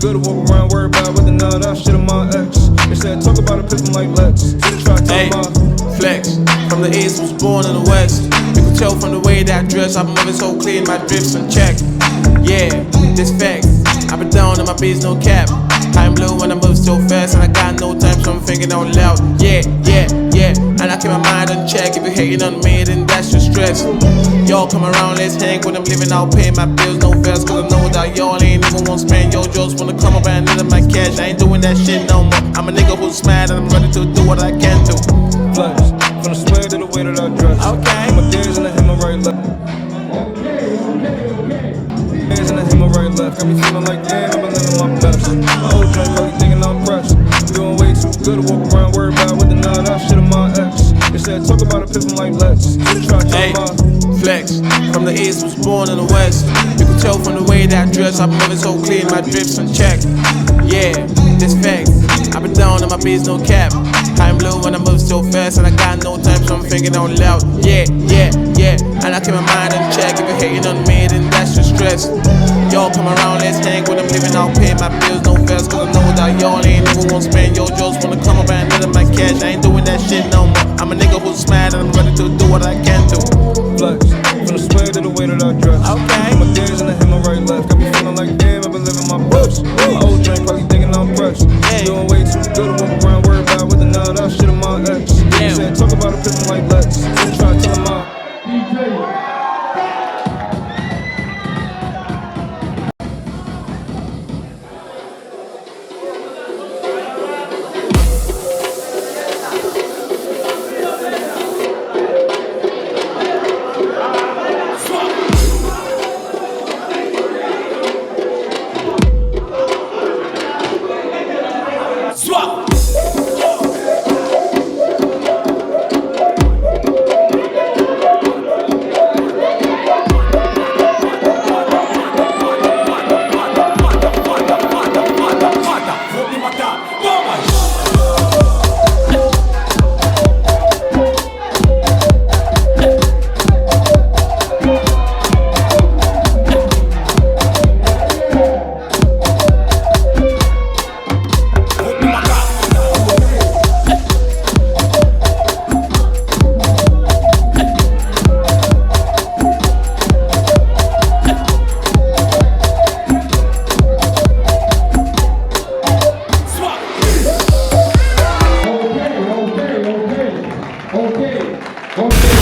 good to walk around, worry about whether or not I shit on my ex. They said talk about a pistol like Lex. Try to tell my flex. From the east, was born in the west. You can tell from the way that I dress, I'm moving so clean, my drifts in check. Yeah, this fact. I've been down on my beats, no cap. I'm blue when I move so fast, and I got no time, so I'm thinking out loud. Yeah, yeah, yeah. And I keep my mind on check. If you're hating on me, then that's your stress. Y'all come around, let's hang. When I'm living out, paying my bills, no fares. Cause I know that y'all ain't even won't spend. Yo, just wanna come up and need my cash. I ain't doing that shit no more. I'm a nigga who's mad, and I'm ready to do what I can do. flex, from the swag to the way that I dress. Okay. My days in the him, my right left. Days in the him, my right left. Got me feeling like damn, I've been living my best. My old joint probably thinking I'm pressed. Doing way too good to walk around, worry about whether or not I shit on my ex. They said talk about a pistol like Lex. Try to tell my flex. From the east, was born in the west. You can tell from the way that I dress, I'm moving so clean, my drifts in check. Yeah, this fact. I've been down on my beats, no cap. I'm blue when I move so fast, and I got no time, so I'm thinking out loud. Yeah, yeah, yeah. And I keep my mind on check. If you're hating on me, then that's your stress. Y'all come around, let's hang. When I'm living out, paying my bills, no fares. Cause I know that y'all ain't never won't spend. Yo, just wanna come up and need my cash. I ain't doing that shit no more. I'm a nigga who's mad, and I'm ready to do what I can do. flex, from the swag to the way that I dress. Okay. My days in the him, my right left. Got me feeling like damn, I've been living my best. My old drink probably thinking I'm fresh. Doing way too good to walk around, worry about whether or not I shit on my ex. They said talk about a pistol like Lex. Try to tell my Okay.